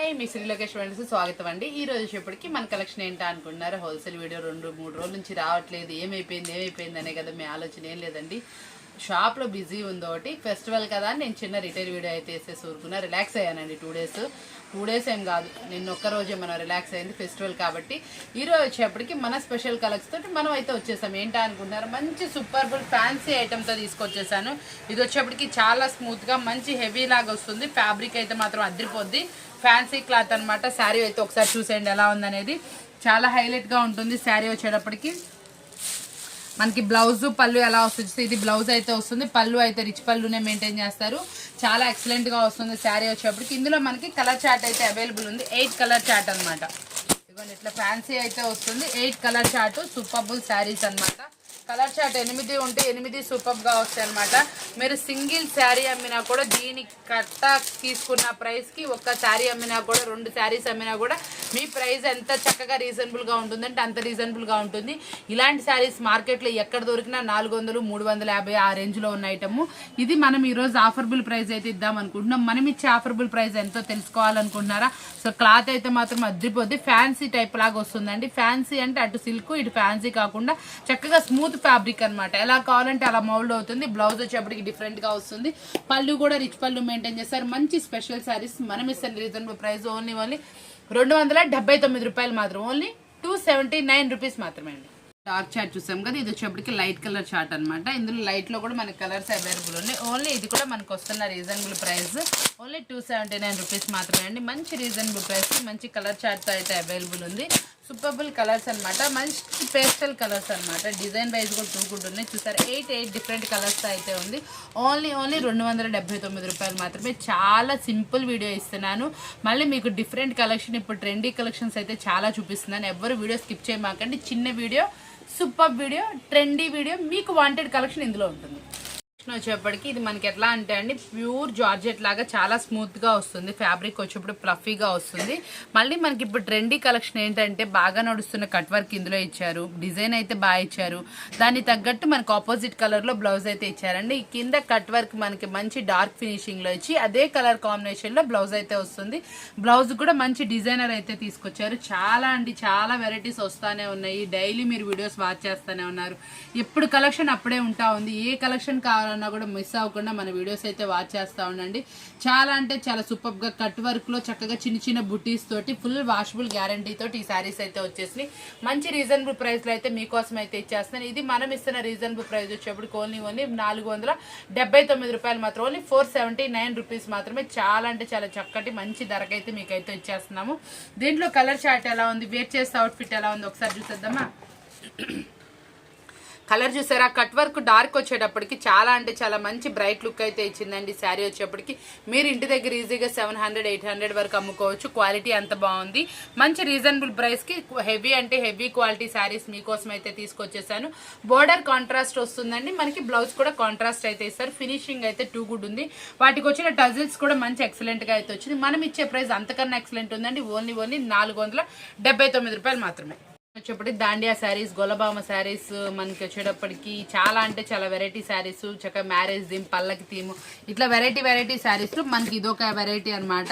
Hi మీ శ్రీ లోకేష్ వెంటనే స్వాగతం అండి. ఈ రోజు వచ్చేప్పటికి మన కలెక్షన్ ఏంటా అనుకుంటున్నారు. హోల్సేల్ వీడియో 2-3 రోజుల నుంచి రావట్లేదు, ఏమైపోయింది అనే కదా మీ ఆలోచన. ఏం లేదండి, షాప్లో బిజీ ఉంది ఒకటి, ఫెస్టివల్ కదా అని నేను చిన్న రిటైల్ వీడియో అయితే వేసేసి ఊరుకున్నా. రిలాక్స్ అయ్యానండి 2 డేస్ ఏం కాదు, నిన్న ఒక్కరోజే మనం రిలాక్స్ అయింది ఫెస్టివల్ కాబట్టి. ఈరోజు వచ్చేప్పటికి మన స్పెషల్ కలెక్షన్ తోటి మనం అయితే వచ్చేసాం. ఏంటా అనుకుంటున్నారు, మంచి సూపర్ఫుల్ ఫ్యాన్సీ ఐటమ్తో తీసుకొచ్చేసాను. ఇది వచ్చేప్పటికి చాలా స్మూత్గా మంచి హెవీ లాగా వస్తుంది. ఫ్యాబ్రిక్ అయితే మాత్రం అదిరిపోద్ది. ఫ్యాన్సీ క్లాత్ అనమాట. శారీ అయితే ఒకసారి చూసేయండి ఎలా ఉందనేది. చాలా హైలైట్గా ఉంటుంది శారీ వచ్చేటప్పటికి. మనకి బ్లౌజ్ పళ్ళు ఎలా వస్తుంది, ఇది బ్లౌజ్ అయితే వస్తుంది, పళ్ళు అయితే రిచ్ పళ్ళునే మెయింటైన్ చేస్తారు. చాలా ఎక్సలెంట్గా వస్తుంది శారీ వచ్చేప్పటికి. ఇందులో మనకి కలర్ చార్ట్ అయితే అవైలబుల్ ఉంది. 8 కలర్ చార్ట్ అనమాట. ఇదిగోండి ఇట్లా ఫ్యాన్సీ అయితే వస్తుంది. 8 కలర్ చార్ట్ సూపర్బుల్ శారీస్ అనమాట. కలర్ చార్ట్ 8 ఉంటే 8 సూపర్గా వస్తాయి అనమాట. మీరు సింగిల్ శారీ అమ్మినా కూడా, దీనికి కట్ట తీసుకున్న ప్రైస్కి ఒక్క శారీ అమ్మినా కూడా, 2 శారీస్ అమ్మినా కూడా మీ ప్రైస్ ఎంత చక్కగా రీజనబుల్గా ఉంటుందంటే అంత రీజనబుల్గా ఉంటుంది. ఇలాంటి శారీస్ మార్కెట్లో ఎక్కడ దొరికినా 400, 350 ఆ రేంజ్లో ఉన్న ఐటమ్. ఇది మనం ఈరోజు ఆఫర్బుల్ ప్రైస్ అయితే ఇద్దాం అనుకుంటున్నాం. మనం ఇచ్చే ఆఫర్బుల్ ప్రైస్ ఎంతో తెలుసుకోవాలనుకుంటున్నారా? సో క్లాత్ అయితే మాత్రం అద్రిపోద్ది. ఫ్యాన్సీ టైప్ లాగా వస్తుందండి. ఫ్యాన్సీ అంటే అటు సిల్క్ ఇటు ఫ్యాన్సీ కాకుండా చక్కగా స్మూత్ ఫ్యాబ్రిక్ అనమాట. ఎలా కావాలంటే అలా మౌల్డ్ అవుతుంది. బ్లౌజ్ వచ్చేప్పటికి డిఫరెంట్ గా వస్తుంది. పళ్ళు కూడా రిచ్ పళ్ళు మెయింటైన్ చేస్తారు. మంచి స్పెషల్ శారీస్ మనం ఇస్తాను రీజనబుల్ ప్రైస్. ఓన్లీ 279 రూపాయలు మాత్రం. ఓన్లీ 279 రూపీస్ మాత్రమే అండి. డార్క్ చార్ట్ చూసాం కదా, ఇది వచ్చేప్పటికి లైట్ కలర్ చార్ట్ అనమాట. ఇందులో లైట్ లో కూడా మనకి కలర్స్ అవైలబుల్ ఉన్నాయి. ఓన్లీ ఇది కూడా మనకు వస్తున్న రీజనబుల్ ప్రైస్ ఓన్లీ 279 రూపీస్ మాత్రమే అండి. మంచి రీజనబుల్ ప్రైస్, మంచి కలర్ చార్ట్ అయితే అవైలబుల్ ఉంది. సూపర్బుల్ కలర్స్ అనమాట. మంచి పేస్టల్ కలర్స్ అనమాట. డిజైన్ వైజ్ కూడా 2 కూడా ఉన్నాయి. చూసారు 8 డిఫరెంట్ కలర్స్ అయితే ఉంది. ఓన్లీ 279 రూపాయలు మాత్రమే. చాలా సింపుల్ వీడియో ఇస్తున్నాను. మళ్ళీ మీకు డిఫరెంట్ కలెక్షన్, ఇప్పుడు ట్రెండీ కలెక్షన్స్ అయితే చాలా చూపిస్తున్నాను. ఎవరు వీడియో స్కిప్ చేయమాకండి. చిన్న video, super video, trendy video, మీకు వాంటెడ్ కలెక్షన్ ఇందులో ఉంటుంది. వచ్చేప్పటికి ఇది మనకి ఎట్లా అంటే అండి, ప్యూర్ జార్జెట్ లాగా చాలా స్మూత్ గా వస్తుంది. ఫ్యాబ్రిక్ వచ్చేప్పుడు ఫ్లఫీగా వస్తుంది. మళ్ళీ మనకి ఇప్పుడు ట్రెండీ కలెక్షన్ ఏంటంటే, బాగా నడుస్తున్న కట్ వర్క్ ఇందులో ఇచ్చారు. డిజైన్ అయితే బాగా ఇచ్చారు. దానికి తగ్గట్టు మనకి ఆపోజిట్ కలర్ లో బ్లౌజ్ అయితే ఇచ్చారండి. ఈ కింద కట్ వర్క్ మనకి మంచి డార్క్ ఫినిషింగ్ లో ఇచ్చి అదే కలర్ కాంబినేషన్ లో బ్లౌజ్ అయితే వస్తుంది. బ్లౌజ్ కూడా మంచి డిజైనర్ అయితే తీసుకొచ్చారు. చాలా వెరైటీస్ వస్తానే ఉన్నాయి. డైలీ మీరు వీడియోస్ వాచ్ చేస్తానే ఉన్నారు. ఎప్పుడు కలెక్షన్ అప్పుడే ఉంటా ఉంది. ఏ కలెక్షన్ కావాలన్నా కూడా మిస్ అవ్వకుండా మన వీడియోస్ అయితే వాచ్ చేస్తా ఉండండి. చాలా అంటే చాలా సూపర్ గా కట్ వర్క్ లో చక్కగా చిన్న బుటీస్ తోటి ఫుల్ వాషబుల్ గ్యారంటీ తోటి ఈ శారీస్ అయితే వచ్చేసి మంచి రీజనబుల్ ప్రైస్ లో అయితే మీకోసం అయితే ఇచ్చేస్తాను. ఇది మనం ఇస్తున్న రీజనబుల్ ప్రైస్ వచ్చేప్పుడు ఓన్లీ 479 రూపాయలు మాత్రం. ఓన్లీ 479 రూపీస్ మాత్రమే. చాలా అంటే చాలా చక్కటి మంచి ధరకైతే మీకైతే ఇచ్చేస్తున్నాము. దీంట్లో కలర్ చార్ట్ ఎలా ఉంది, వేర్ చేస్తే అవుట్ఫిట్ ఎలా ఉంది ఒకసారి చూసేద్దామా. కలర్ చూసారా, కట్ వర్క్ డార్క్ వచ్చేటప్పటికి చాలా అంటే చాలా మంచి బ్రైట్ లుక్ అయితే ఇచ్చిందండి. శారీ వచ్చేప్పటికి మీరు ఇంటి దగ్గర ఈజీగా 700-800 వరకు అమ్ముకోవచ్చు. క్వాలిటీ అంత బాగుంది. మంచి రీజనబుల్ ప్రైస్ కి హెవీ అంటే హెవీ క్వాలిటీ శారీస్ మీకోసం అయితే తీసుకొచ్చేసాను. బోర్డర్ కాంట్రాస్ట్ వస్తుందండి. మనకి బ్లౌజ్ కూడా కాంట్రాస్ట్ అయితే ఇస్తారు. ఫినిషింగ్ అయితే 2 గుడ్ ఉంది. వాటికి వచ్చిన టజిల్స్ కూడా మంచి ఎక్సలెంట్ గా అయితే వచ్చింది. మనం ఇచ్చే ప్రైస్ అంతకన్నా ఎక్సలెంట్ ఉందండి. ఓన్లీ 479 రూపాయలు మాత్రమే. వచ్చేప్పటికి దాండియా శారీస్, గొలబామ శారీస్ మనకి వచ్చేటప్పటికి చాలా అంటే చాలా వెరైటీ శారీస్. చక్కగా మ్యారేజ్ థీమ్, పల్లకి థీమ్, ఇట్లా వెరైటీ శారీస్ మనకి ఇదొక వెరైటీ అనమాట.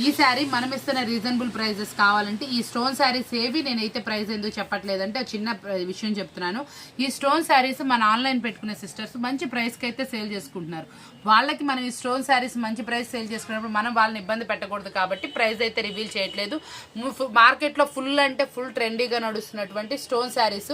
ఈ శారీ మనం ఇస్తున్న రీజనబుల్ ప్రైజెస్ కావాలంటే, ఈ స్టోన్ శారీస్ ఏవి నేనైతే ప్రైస్ ఎందుకు చెప్పట్లేదంటే చిన్న విషయం చెప్తున్నాను. ఈ స్టోన్ శారీస్ మన ఆన్లైన్ పెట్టుకునే సిస్టర్స్ మంచి ప్రైస్కి అయితే సేల్ చేసుకుంటున్నారు. వాళ్ళకి మనం ఈ స్టోన్ శారీస్ మంచి ప్రైస్ సేల్ చేసుకున్నప్పుడు మనం వాళ్ళని ఇబ్బంది పెట్టకూడదు కాబట్టి ప్రైస్ అయితే రివీల్ చేయట్లేదు. మార్కెట్లో ఫుల్ అంటే ఫుల్ ట్రెండీగా నడుస్తున్నటువంటి స్టోన్ శారీస్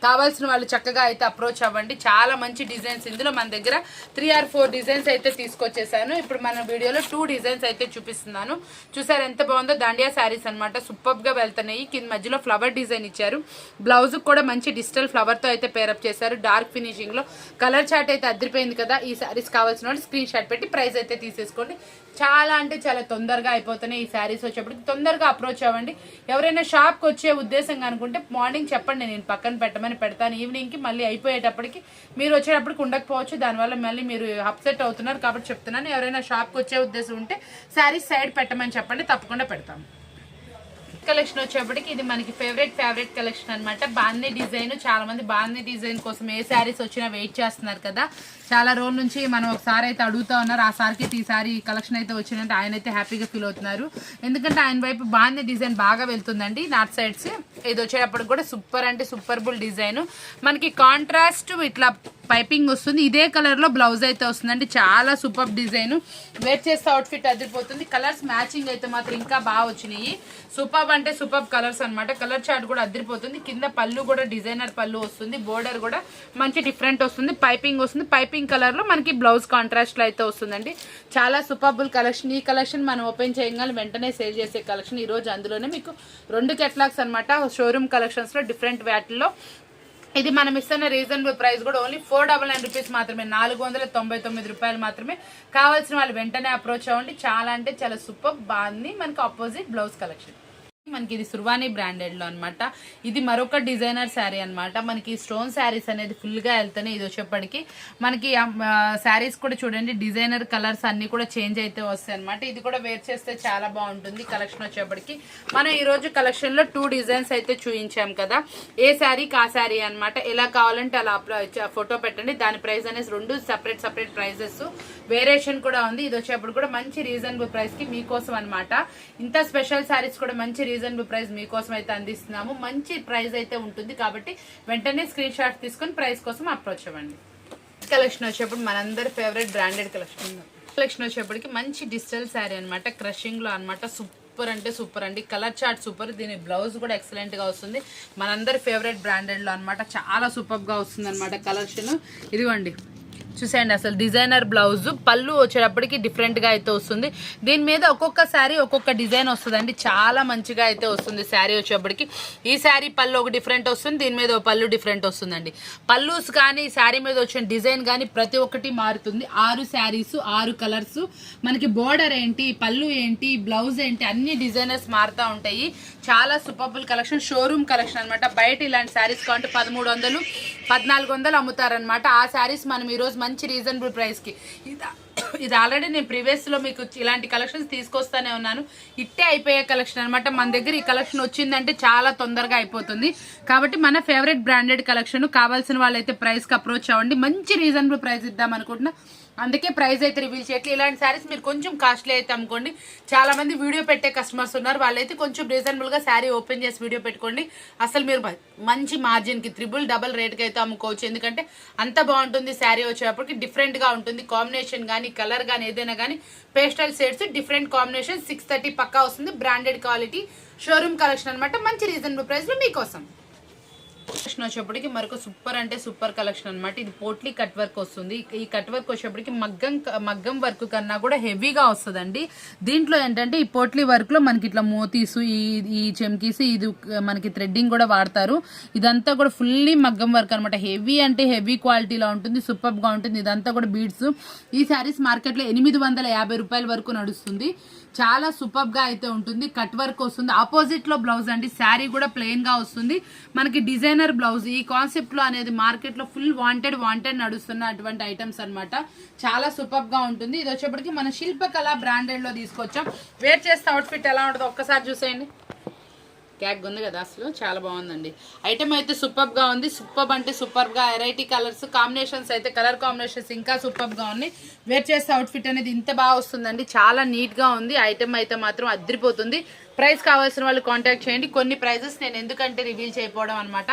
కావాల్సిన వాళ్ళు చక్కగా అయితే అప్రోచ్ అవ్వండి. చాలా మంచి డిజైన్స్ ఇందులో మన దగ్గర 3 or 4 డిజైన్స్ అయితే తీసుకొచ్చేసాను. ఇప్పుడు మన వీడియోలో 2 డిజైన్స్ అయితే చూపిస్తున్నాను. చూసారు ఎంత బాగుందో. దాండియా శారీస్ అనమాట. సూపర్ గా వెళ్తున్నాయి. కింద మధ్యలో ఫ్లవర్ డిజైన్ ఇచ్చారు. బ్లౌజ్ కూడా మంచి డిజిటల్ ఫ్లవర్ తో అయితే పేరప్ చేశారు. డార్క్ ఫినిషింగ్ లో కలర్ చార్ట్ అయితే అదిరిపోయింది కదా. ఈ శారీస్ కావాల్సిన వాళ్ళు స్క్రీన్ షాట్ పెట్టి ప్రైస్ అయితే తీసేసుకోండి. చాలా అంటే చాలా తొందరగా అయిపోతున్నాయి ఈ శారీస్. వచ్చేప్పటికి తొందరగా అప్రోచ్ అవ్వండి. ఎవరైనా షాప్కి వచ్చే ఉద్దేశంగా అనుకుంటే మార్నింగ్ చెప్పండి, నేను పక్కన పెట్టమని పెడతాను. ఈవినింగ్కి మళ్ళీ అయిపోయేటప్పటికి మీరు వచ్చేటప్పటికి ఉండకపోవచ్చు. దానివల్ల మళ్ళీ మీరు అప్సెట్ అవుతున్నారు కాబట్టి చెప్తున్నాను. ఎవరైనా షాప్కి వచ్చే ఉద్దేశం ఉంటే శారీస్ సైడ్ పెట్టమని చెప్పండి, తప్పకుండా పెడతాము. కలెక్షన్ వచ్చేప్పటికి ఇది మనకి ఫేవరెట్ కలెక్షన్ అనమాట. బాందీ డిజైన్, చాలా మంది బాందీ డిజైన్ కోసం ఏ శారీస్ వచ్చినా వెయిట్ చేస్తున్నారు కదా. చాలా రోజుల నుంచి మనం ఒకసారి అయితే అడుగుతా ఉన్నారు. ఆ సారికి ఈసారి కలెక్షన్ అయితే వచ్చిందంటే ఆయన అయితే హ్యాపీగా ఫీల్ అవుతున్నారు. ఎందుకంటే ఆయన వైపు బాందీ డిజైన్ బాగా వెళ్తుందండి నార్త్ సైడ్స్. ఇది వచ్చేటప్పుడు కూడా సూపర్ అంటే సూపర్బుల్ డిజైన్. మనకి కాంట్రాస్ట్ ఇట్లా పైపింగ్ వస్తుంది. ఇదే కలర్ లో బ్లౌజ్ అయితే వస్తుందండి. చాలా సూపర్ డిజైన్. వేర్ చేస్తే అవుట్ఫిట్ అదిరిపోతుంది. కలర్స్ మ్యాచింగ్ అయితే మాత్రం ఇంకా బాగా వచ్చినాయి. సూపర్ అంటే సూపర్ కలర్స్ అనమాట. కలర్ చార్ట్ కూడా అదిరిపోతుంది. కింద పళ్ళు కూడా డిజైనర్ పళ్ళు వస్తుంది. బోర్డర్ కూడా మంచి డిఫరెంట్ వస్తుంది. పైపింగ్ వస్తుంది. పైపింగ్ కలర్ లో మనకి బ్లౌజ్ కాంట్రాస్ట్ లో అయితే వస్తుందండి. చాలా సూపర్బుల్ కలెక్షన్. ఈ కలెక్షన్ మనం ఓపెన్ చేయగానే వెంటనే సేల్ చేసే కలెక్షన్. ఈ రోజు అందులోనే మీకు 2 కెటలాగ్స్ అనమాట. షోరూమ్ కలెక్షన్స్ లో డిఫరెంట్ వాటిల్లో ఇది మనం ఇస్తున్న రీజనబుల్ ప్రైస్ కూడా ఓన్లీ 499 రూపీస్ మాత్రమే, 499 రూపాయలు మాత్రమే. కావాల్సిన వాళ్ళు వెంటనే అప్రోచ్ అవ్వండి. చాలా అంటే చాలా సూపర్ బాగుంది. మనకి ఆపోజిట్ బ్లౌజ్ కలెక్షన్. మనకి ఇది సుర్వాణి బ్రాండెడ్ లో అనమాట. ఇది మరొక డిజైనర్ శారీ అనమాట. మనకి స్టోన్ శారీస్ అనేది ఫుల్ గా వెళ్తాయి. ఇది వచ్చేప్పటికి మనకి శారీస్ కూడా చూడండి, డిజైనర్ కలర్స్ అన్ని కూడా చేంజ్ అయితే వస్తాయి అనమాట. ఇది కూడా వేర్ చేస్తే చాలా బాగుంటుంది. కలెక్షన్ వచ్చేప్పటికి మనం ఈ రోజు కలెక్షన్ లో 2 డిజైన్స్ అయితే చూపించాం కదా. ఏ శారీకి ఆ శారీ అనమాట. ఎలా కావాలంటే అలా ఫోటో పెట్టండి. దాని ప్రైస్ అనేది 2 సెపరేట్ ప్రైజెస్. వేరియేషన్ కూడా ఉంది. ఇది వచ్చేప్పుడు కూడా మంచి రీజనబుల్ ప్రైస్ కి మీకోసం అనమాట. ఇంత స్పెషల్ శారీస్ కూడా మంచి రీజనబుల్ ప్రైస్ మీకోసం అయితే అందిస్తున్నాము. మంచి ప్రైస్ అయితే ఉంటుంది కాబట్టి వెంటనే స్క్రీన్ షాట్ తీసుకొని ప్రైస్ కోసం అప్రోచ్ అవ్వండి. కలెక్షన్ వచ్చేప్పుడు మనందరి ఫేవరెట్ బ్రాండెడ్ కలెక్షన్ వచ్చేప్పటికి మంచి డిజిటల్ శారీ అనమాట. క్రషింగ్ లో అనమాట. సూపర్ అంటే సూపర్ అండి. Colour chart super. దీని బ్లౌజ్ కూడా ఎక్సలెంట్ గా వస్తుంది. మనందరి ఫేవరెట్ బ్రాండెడ్ లో అనమాట. చాలా సూపర్ గా వస్తుంది అనమాట కలెక్షన్. ఇదిగోండి చూసేయండి. అసలు డిజైనర్ బ్లౌజ్, పళ్ళు వచ్చేటప్పటికి డిఫరెంట్ గా అయితే వస్తుంది. దీని మీద ఒక్కొక్క శారీ ఒక్కొక్క డిజైన్ వస్తుందండి. చాలా మంచిగా అయితే వస్తుంది శారీ వచ్చేప్పటికి. ఈ శారీ పళ్ళు ఒక డిఫరెంట్ వస్తుంది. దీని మీద పళ్ళు డిఫరెంట్ వస్తుందండి. పళ్ళుస్ కానీ శారీ మీద వచ్చిన డిజైన్ కానీ ప్రతి ఒక్కటి మారుతుంది. 6 శారీస్ 6 కలర్స్. మనకి బోర్డర్ ఏంటి, పళ్ళు ఏంటి, బ్లౌజ్ ఏంటి, అన్ని డిజైనర్స్ మారుతూ ఉంటాయి. చాలా సూపర్బుల్ కలెక్షన్. షోరూమ్ కలెక్షన్ అనమాట. బయట ఇలాంటి శారీస్ కావాలంటే 1300 1400 అమ్ముతారనమాట. ఆ శారీస్ మనం ఈరోజు మంచి రీజనబుల్ ప్రైస్ కి ఇది ఆల్రెడీ నేను ప్రీవియస్ లో మీకు ఇలాంటి కలెక్షన్స్ తీసుకొస్తానే ఉన్నాను. ఇట్టే అయిపోయే కలెక్షన్ అనమాట. మన దగ్గర ఈ కలెక్షన్ వచ్చిందంటే చాలా తొందరగా అయిపోతుంది. కాబట్టి మన ఫేవరెట్ బ్రాండెడ్ కలెక్షన్. కావాల్సిన వాళ్ళైతే ప్రైస్ కి అప్రోచ్ అవ్వండి. మంచి రీజనబుల్ ప్రైస్ ఇద్దాం అనుకుంటున్నా. అందుకే ప్రైస్ అయితే రివీల్ చేయట్లేదు. ఇలాంటి శారీస్ మీరు కొంచెం కాస్ట్లీ అయితే అమ్ముకోండి. చాలా మంది వీడియో పెట్టే కస్టమర్స్ ఉన్నారు. వాళ్ళైతే కొంచెం రీజనబుల్ గా శారీ ఓపెన్ చేసి వీడియో పెట్టుకోండి. అసలు మీరు మంచి మార్జిన్ కి 3 రేట్ కి అయితే అమ్ముకోవచ్చు. ఎందుకంటే అంత బాగుంటుంది శారీ వచ్చేటప్పటికి. డిఫరెంట్ గా ఉంటుంది. కాంబినేషన్ కానీ కలర్ కానీ ఏదైనా కానీ పేస్టల్ షేడ్స్ డిఫరెంట్ కాంబినేషన్. 630 పక్కా వస్తుంది. బ్రాండెడ్ క్వాలిటీ షోరూమ్ కలెక్షన్ అనమాట. మంచి రీజనబుల్ ప్రైస్ లో మీకోసం. కలెక్షన్ వచ్చేప్పటికి మరొక సూపర్ అంటే సూపర్ కలెక్షన్ అనమాట. ఇది పోట్లీ కట్ వర్క్ వస్తుంది. ఈ కట్ వర్క్ వచ్చేప్పటికి మగ్గం వర్క్ కన్నా కూడా హెవీగా వస్తుందండి. దీంట్లో ఏంటంటే ఈ పోట్లీ వర్క్ లో మనకి ఇట్లా మోతీసు, ఈ చెమ్కీస్, ఇది మనకి థ్రెడ్డింగ్ కూడా వాడతారు. ఇదంతా కూడా ఫుల్లీ మగ్గం వర్క్ అనమాట. హెవీ అంటే హెవీ క్వాలిటీలో ఉంటుంది. సూపర్ గా ఉంటుంది. ఇదంతా కూడా బీడ్స్. ఈ శారీస్ మార్కెట్ లో 850 రూపాయల వరకు నడుస్తుంది. చాలా సూపర్ గా అయితే ఉంటుంది. కట్ వర్క్ వస్తుంది. ఆపోజిట్ లో బ్లౌజ్ అండి. శారీ కూడా ప్లెయిన్ గా వస్తుంది. మనకి డిజైనర్ బ్లౌజ్. ఈ కాన్సెప్ట్ లో అనేది మార్కెట్ లో ఫుల్ వాంటెడ్ నడుస్తున్న అటువంటి ఐటమ్స్ అనమాట. చాలా సూపర్ గా ఉంటుంది. ఇది వచ్చేప్పటికి మన శిల్పకళ బ్రాండెడ్ లో తీసుకొచ్చాం. వేర్ చేస్తే అవుట్ఫిట్ ఎలా ఉంటుందో ఒక్కసారి చూసేయండి. క్యాక్ ఉంది కదా, అసలు చాలా బాగుందండి. ఐటమ్ అయితే సూపర్ గా ఉంది. సూపర్ అంటే సూపర్ గా వెరైటీ కలర్స్ కాంబినేషన్స్ అయితే కలర్ కాంబినేషన్స్ ఇంకా సూపర్ గా ఉన్నాయి. వేర్ చేస్తే అవుట్ఫిట్ అనేది ఇంత బాగా వస్తుందండి. చాలా నీట్ గా ఉంది. ఐటమ్ అయితే మాత్రం అదిరిపోతుంది. ప్రైస్ కావాల్సిన వాళ్ళు కాంటాక్ట్ చేయండి. కొన్ని ప్రైజెస్ నేను ఎందుకంటే రివీల్ చేయకపోవడం అనమాట.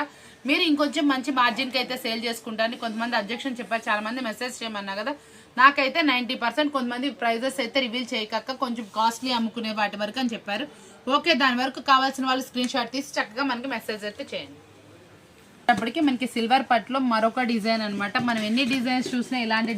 మీరు ఇంకొంచెం మంచి మార్జిన్ కి అయితే సేల్ చేసుకుంటారని కొంతమంది అబ్జెక్షన్ చెప్పారు. చాలా మంది మెసేజ్ చేయమన్నా కదా. నాకైతే 90% కొంతమంది ప్రైజెస్ అయితే రివీల్ చేయక కొంచెం కాస్ట్లీ అమ్ముకునే వాటి వరకు అని చెప్పారు. ఓకే, దాని వరకు కావాల్సిన వాళ్ళు స్క్రీన్ షాట్ తీసి చక్కగా మనకి మెసేజ్ అయితే చేయండి. అప్పటికి మనకి సిల్వర్ పట్లో మరొక డిజైన్ అనమాట. మనం ఎన్ని డిజైన్స్ చూసినా ఇలాంటి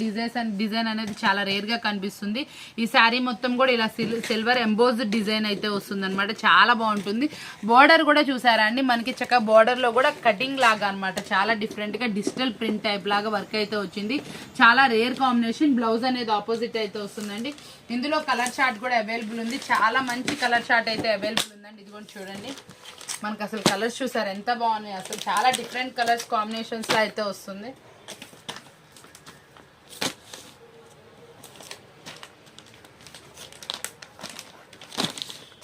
డిజైన్ అనేది చాలా రేర్ గా కనిపిస్తుంది. ఈ శారీ మొత్తం కూడా ఇలా సిల్వర్ ఎంబోజ్డ్ డిజైన్ అయితే వస్తుంది అనమాట. చాలా బాగుంటుంది. బోర్డర్ కూడా చూసారా అండి. మనకి చక్కగా బోర్డర్ లో కూడా కటింగ్ లాగా అనమాట. చాలా డిఫరెంట్ గా డిజిటల్ ప్రింట్ టైప్ లాగా వర్క్ అయితే వచ్చింది. చాలా రేర్ కాంబినేషన్. బ్లౌజ్ అనేది ఆపోజిట్ అయితే వస్తుందండి. ఇందులో కలర్ చార్ట్ కూడా అవైలబుల్ ఉంది. చాలా మంచి కలర్ చార్ట్ అయితే అవైలబుల్ ఉందండి. ఇది కూడా చూడండి. మనకు అసలు కలర్స్ చూసారు ఎంత బాగున్నాయి. అసలు చాలా డిఫరెంట్ కలర్స్ కాంబినేషన్స్ లో అయితే వస్తుంది.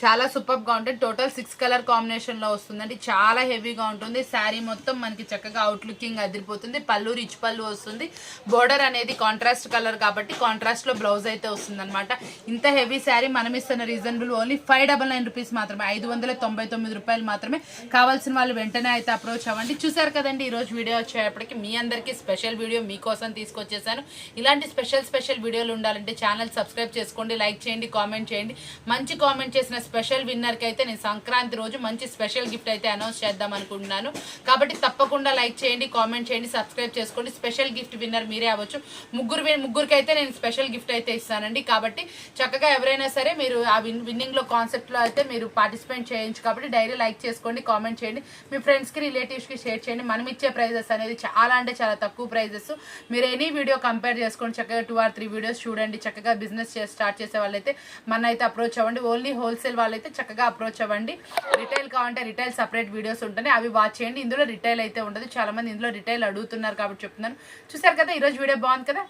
చాలా సూపర్ గా ఉంటుంది. టోటల్ 6 కలర్ కాంబినేషన్ లో వస్తుందండి. చాలా హెవీగా ఉంటుంది. శారీ మొత్తం మనకి చక్కగా అవుట్ లుకింగ్ అదిరిపోతుంది. పళ్ళు రిచ్ పళ్ళు వస్తుంది. బోర్డర్ అనేది కాంట్రాస్ట్ కలర్ కాబట్టి కాంట్రాస్ట్ లో బ్లౌజ్ అయితే వస్తుంది అనమాట. ఇంత హెవీ శారీ మనం ఇస్తున్న రీజనబుల్ ఓన్లీ 599 రూపీస్ మాత్రమే, 599 రూపాయలు మాత్రమే. కావాల్సిన వాళ్ళు వెంటనే అయితే అప్రోచ్ అవ్వండి. చూసారు కదండి ఈ రోజు వీడియో వచ్చేటప్పటికి మీ అందరికీ స్పెషల్ వీడియో మీకోసం తీసుకొచ్చేసాను. ఇలాంటి స్పెషల్ వీడియోలు ఉండాలంటే ఛానల్ సబ్స్క్రైబ్ చేసుకోండి, లైక్ చేయండి, కామెంట్ చేయండి. మంచి కామెంట్ చేసిన స్పెషల్ విన్నర్ కి అయితే నేను సంక్రాంతి రోజు మంచి స్పెషల్ గిఫ్ట్ అయితే అనౌన్స్ చేద్దాం అనుకుంటున్నాను. కాబట్టి తప్పకుండా లైక్ చేయండి, కామెంట్ చేయండి, సబ్స్క్రైబ్ చేసుకోండి. స్పెషల్ గిఫ్ట్ విన్నర్ మీరే అవ్వచ్చు. ముగ్గురికి అయితే నేను స్పెషల్ గిఫ్ట్ అయితే ఇస్తానండి. కాబట్టి చక్కగా ఎవరైనా సరే మీరు ఆ విన్నింగ్ లో కాన్సెప్ట్ లో అయితే మీరు పార్టిసిపేట్ చేయొచ్చు. కాబట్టి డైరీ లైక్ చేసుకోండి, కామెంట్ చేయండి, మీ ఫ్రెండ్స్ కి రిలేటివ్స్ కి షేర్ చేయండి. మనం ఇచ్చే ప్రైజెస్ అనేది చాలా అంటే చాలా తక్కువ ప్రైజెస్. మీరు ఎనీ వీడియో కంపేర్ చేసుకోండి. చక్కగా 2 or 3 వీడియోస్ చూడండి. చక్కగా బిజినెస్ స్టార్ట్ చేసే వాళ్ళైతే మన అయితే అప్రోచ్ అవ్వండి. ఓన్లీ హోల్సేల్ వాళ్ళైతే చక్కగా అప్రోచ్ అవ్వండి. రిటైల్ కావాలంటే రిటైల్ సపరేట్ వీడియోస్ ఉంటాయి, అవి వాచ్ చేయండి. ఇందులో రిటైల్ అయితే ఉండదు. చాలా మంది ఇందులో రిటైల్ అడుగుతున్నారు కాబట్టి చెప్తున్నాను. చూసారు కదా, ఈ రోజు వీడియో బాగుంది కదా.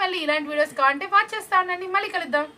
మళ్ళీ ఇలాంటి వీడియోస్ కావాలంటే వాచ్ చేస్తా ఉండండి. మళ్ళీ కలుద్దాం.